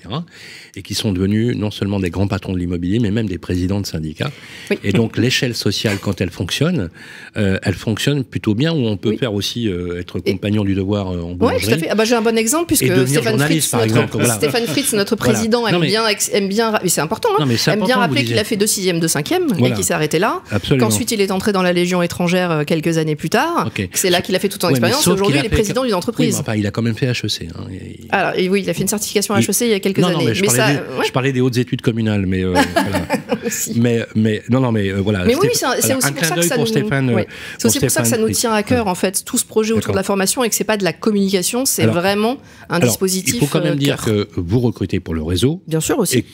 et qui sont devenus non seulement des grands patrons de l'immobilier, mais même des présidents de syndicats. Oui. Et donc, l'échelle sociale, quand elle fonctionne plutôt bien, où on peut faire aussi être compagnon du devoir en boulangerie. Oui, tout à fait. Ah bah, j'ai un bon exemple, puisque Stéphane Fritz, notre président, aime bien, mais c'est important, hein, aime bien rappeler qu'il a fait 2 6e, 2 5e, et qu'il s'est arrêté là. Qu'ensuite, il est entré dans la Légion étrangère quelques années plus tard. C'est là qu'il a fait toute son expérience. Aujourd'hui, il est président d'une entreprise. Oui, enfin, il a quand même fait HEC. Hein. Alors, et oui, il a fait une certification HEC il y a quelques années. Mais je parlais des hautes études communales, mais voilà. Voilà. Mais oui, c'est aussi pour ça que ça nous... C'est aussi pour ça que ça nous tient à cœur, en fait, tout ce projet autour de la formation, et que c'est pas de la communication, c'est vraiment un dispositif. Il faut quand même dire que vous recrutez pour le réseau. Bien sûr aussi.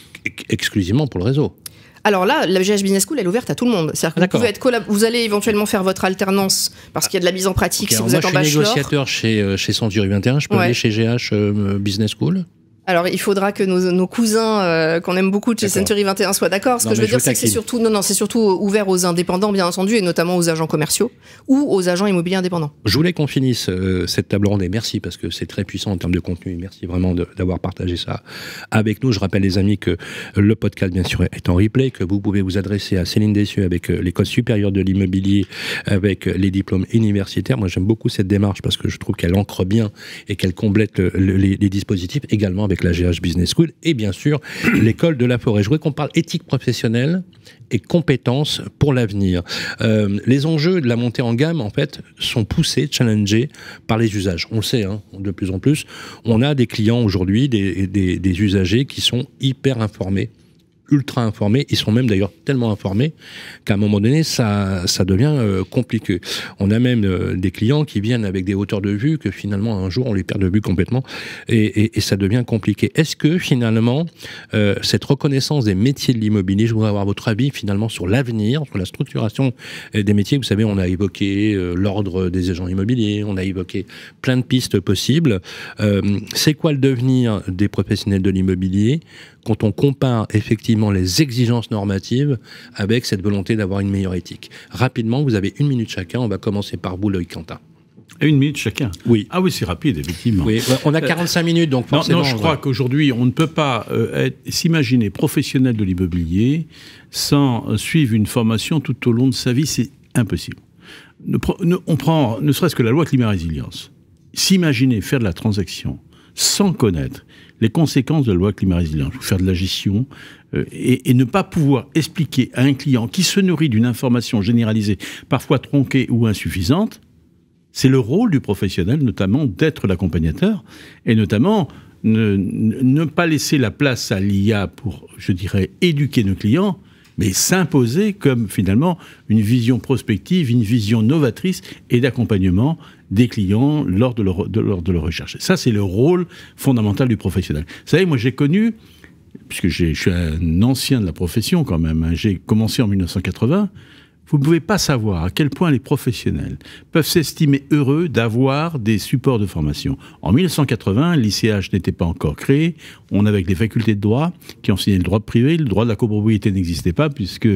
Exclusivement pour le réseau. Alors là, la GH Business School, elle est ouverte à tout le monde. C'est-à-dire que vous pouvez être vous allez éventuellement faire votre alternance parce qu'il y a de la mise en pratique si vous êtes en bachelor. Je suis négociateur chez Century 21, je peux aller chez GH Business School ? Alors, il faudra que nos cousins qu'on aime beaucoup de chez Century 21 soient d'accord. Ce que je veux dire, c'est que c'est surtout ouvert aux indépendants, bien entendu, et notamment aux agents commerciaux ou aux agents immobiliers indépendants. Je voulais qu'on finisse cette table ronde, et merci parce que c'est très puissant en termes de contenu. Merci vraiment d'avoir partagé ça avec nous. Je rappelle, les amis, que le podcast, bien sûr, est en replay, que vous pouvez vous adresser à Céline Dessieux avec l'École supérieure de l'immobilier, avec les diplômes universitaires. Moi, j'aime beaucoup cette démarche parce que je trouve qu'elle ancre bien et qu'elle complète les dispositifs, également avec la GH Business School et bien sûr l'école de la forêt. Je voudrais qu'on parle éthique professionnelle et compétences pour l'avenir. Les enjeux de la montée en gamme, en fait, sont poussés, challengés par les usages. On le sait, hein, de plus en plus. On a des clients aujourd'hui, des usagers qui sont hyper informés, ultra informés. Ils sont même d'ailleurs tellement informés qu'à un moment donné, ça devient compliqué. On a même des clients qui viennent avec des hauteurs de vue que finalement un jour on les perd de vue complètement et ça devient compliqué. Est-ce que finalement cette reconnaissance des métiers de l'immobilier, je voudrais avoir votre avis finalement sur l'avenir, sur la structuration des métiers. Vous savez, on a évoqué l'ordre des agents immobiliers, on a évoqué plein de pistes possibles. C'est quoi le devenir des professionnels de l'immobilier quand on compare effectivement les exigences normatives avec cette volonté d'avoir une meilleure éthique? Rapidement, vous avez 1 minute chacun. On va commencer par vous, Loïc Quentin. 1 minute chacun. Oui. Ah oui, c'est rapide, effectivement. Oui, on a 45 minutes, donc forcément... Non, je crois qu'aujourd'hui, on ne peut pas s'imaginer professionnel de l'immobilier sans suivre une formation tout au long de sa vie. C'est impossible. On prend ne serait-ce que la loi climat-résilience. S'imaginer faire de la transaction sans connaître les conséquences de la loi climat-résilience, faire de la gestion et ne pas pouvoir expliquer à un client qui se nourrit d'une information généralisée, parfois tronquée ou insuffisante, c'est le rôle du professionnel, notamment d'être l'accompagnateur, et notamment ne pas laisser la place à l'IA pour, je dirais, éduquer nos clients, mais s'imposer comme finalement une vision prospective, une vision novatrice et d'accompagnement des clients lors de leur recherche. Ça, c'est le rôle fondamental du professionnel. Vous savez, moi j'ai connu, puisque je suis un ancien de la profession quand même, hein, j'ai commencé en 1980, vous ne pouvez pas savoir à quel point les professionnels peuvent s'estimer heureux d'avoir des supports de formation. En 1980, l'ICH n'était pas encore créé. On avait des facultés de droit qui enseignaient le droit privé. Le droit de la copropriété n'existait pas puisque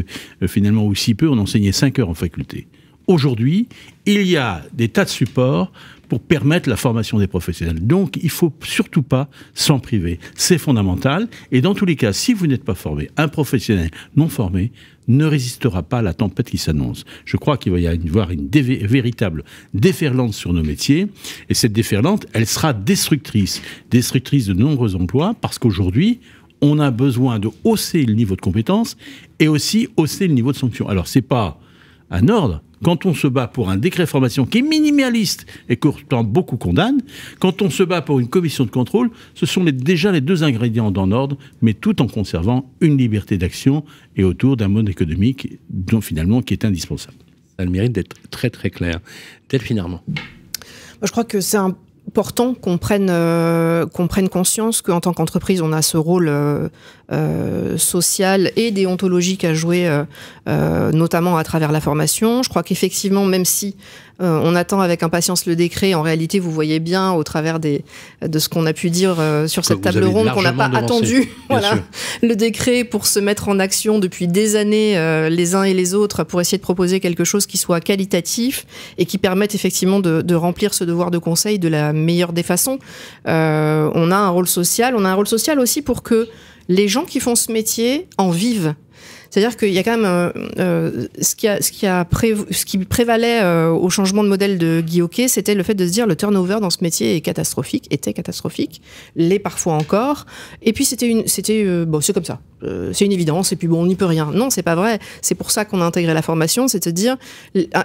finalement, ou si peu, on enseignait 5 heures en faculté. Aujourd'hui, il y a des tas de supports pour permettre la formation des professionnels. Donc, il ne faut surtout pas s'en priver. C'est fondamental. Et dans tous les cas, si vous n'êtes pas formé, un professionnel non formé ne résistera pas à la tempête qui s'annonce. Je crois qu'il va y avoir une véritable déferlante sur nos métiers. Et cette déferlante, elle sera destructrice. Destructrice de nombreux emplois parce qu'aujourd'hui, on a besoin de hausser le niveau de compétence et aussi hausser le niveau de sanction. Alors, ce n'est pas un ordre. Quand on se bat pour un décret formation qui est minimaliste et que pourtant beaucoup condamnent, quand on se bat pour une commission de contrôle, ce sont déjà les 2 ingrédients dans l'ordre, mais tout en conservant une liberté d'action et autour d'un mode économique dont finalement qui est indispensable. Ça a le mérite d'être très très clair. Delphine Armand. Je crois que c'est important qu'on prenne conscience qu'en tant qu'entreprise, on a ce rôle social et déontologique à jouer, notamment à travers la formation. Je crois qu'effectivement, même si on attend avec impatience le décret, en réalité, vous voyez bien, au travers de ce qu'on a pu dire sur cette table ronde, qu'on n'a pas attendu le décret pour se mettre en action depuis des années, les uns et les autres, pour essayer de proposer quelque chose qui soit qualitatif et qui permette effectivement de remplir ce devoir de conseil de la meilleure des façons. On a un rôle social aussi pour que les gens qui font ce métier en vivent. C'est-à-dire qu'il y a quand même ce qui prévalait au changement de modèle de Guy Hockey, c'était le fait de se dire le turnover dans ce métier était catastrophique, l'est parfois encore. Et puis bon, c'est comme ça, c'est une évidence. Et puis bon, on n'y peut rien. Non, c'est pas vrai. C'est pour ça qu'on a intégré la formation, c'est de se dire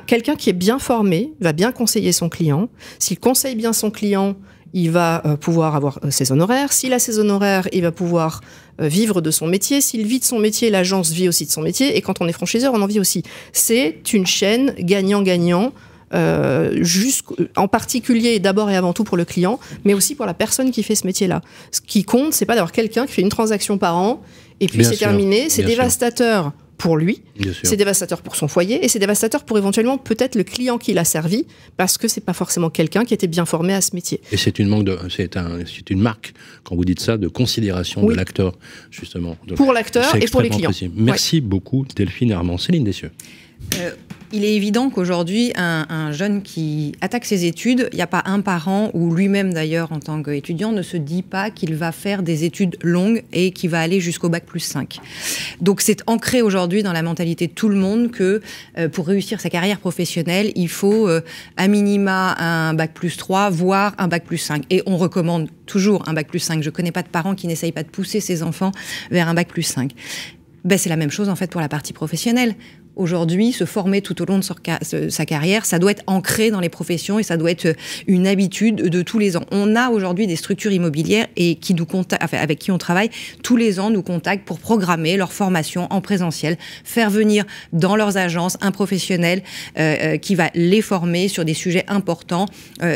quelqu'un qui est bien formé va bien conseiller son client. S'il conseille bien son client, il va pouvoir avoir ses honoraires. S'il a ses honoraires, il va pouvoir vivre de son métier. S'il vit de son métier, l'agence vit aussi de son métier. Et quand on est franchiseur, on en vit aussi. C'est une chaîne gagnant-gagnant, en particulier et d'abord et avant tout pour le client, mais aussi pour la personne qui fait ce métier-là. Ce qui compte, c'est pas d'avoir quelqu'un qui fait une transaction par an et puis c'est terminé. C'est dévastateur pour lui, Bien sûr. c'est dévastateur pour son foyer, et c'est dévastateur pour éventuellement peut-être le client qui l'a servi, parce que c'est pas forcément quelqu'un qui était bien formé à ce métier. Et c'est une une marque, quand vous dites ça, de considération de l'acteur, justement. Donc, pour l'acteur et pour les clients. Précis. Merci beaucoup, Delphine Armand. Céline Dessieux. Il est évident qu'aujourd'hui, un jeune qui attaque ses études, il n'y a pas un parent, ou lui-même d'ailleurs en tant qu'étudiant, ne se dit pas qu'il va faire des études longues et qu'il va aller jusqu'au bac+5. Donc c'est ancré aujourd'hui dans la mentalité de tout le monde que pour réussir sa carrière professionnelle, il faut à minima un bac+3, voire un bac+5. Et on recommande toujours un bac+5. Je ne connais pas de parents qui n'essayent pas de pousser ses enfants vers un bac+5. Ben, c'est la même chose en fait pour la partie professionnelle. Aujourd'hui, se former tout au long de sa carrière, ça doit être ancré dans les professions et ça doit être une habitude de tous les ans. On a aujourd'hui des structures immobilières et qui nous avec qui on travaille tous les ans, nous contactent pour programmer leur formation en présentiel, faire venir dans leurs agences un professionnel qui va les former sur des sujets importants,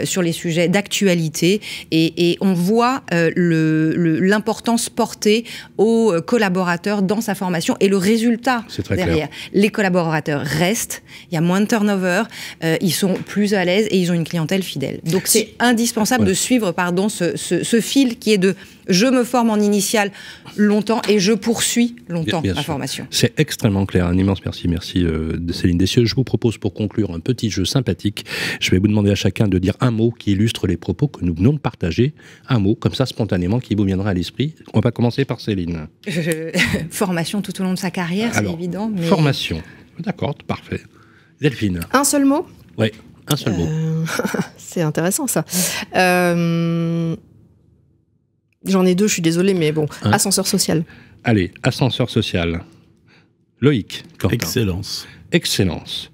sur les sujets d'actualité, et on voit l'importance portée aux collaborateurs dans sa formation et le résultat derrière. Les collaborateurs restent, il y a moins de turnover, ils sont plus à l'aise et ils ont une clientèle fidèle. Donc c'est indispensable de suivre ce fil qui est de je me forme en initiale longtemps et je poursuis longtemps ma formation. C'est extrêmement clair, un immense merci. Merci de Céline Dessieux. Je vous propose pour conclure un petit jeu sympathique. Je vais vous demander à chacun de dire un mot qui illustre les propos que nous venons de partager. Un mot, comme ça, spontanément, qui vous viendra à l'esprit. On va commencer par Céline. Formation tout au long de sa carrière, c'est évident. Mais... Formation. D'accord, parfait. Delphine. Un seul mot ? Oui, un seul mot. C'est intéressant, ça. J'en ai deux, je suis désolée, mais bon. Ascenseur social. Allez, ascenseur social. Loïc. Quentin. Excellence. Excellence.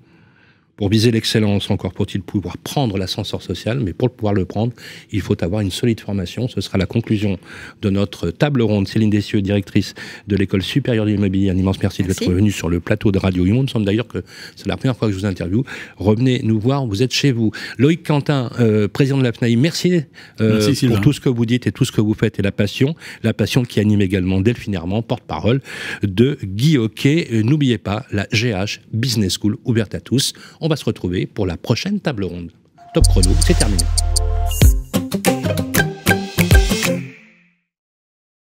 Pour viser l'excellence, encore faut-il pouvoir prendre l'ascenseur social, mais pour pouvoir le prendre, il faut avoir une solide formation. Ce sera la conclusion de notre table ronde. Céline Dessieux, directrice de l'École supérieure de l'immobilier, un immense merci d'être venue sur le plateau de Radio Imo. Il me semble d'ailleurs que c'est la première fois que je vous interviewe. Revenez nous voir, vous êtes chez vous. Loïc Quentin, président de la FNAIM, merci pour tout ce que vous dites et tout ce que vous faites, et la passion qui anime également Delphine Armand, porte-parole de Guy Hockey. N'oubliez pas, la GH Business School ouverte à tous. On va se retrouver pour la prochaine table ronde. Top chrono, c'est terminé.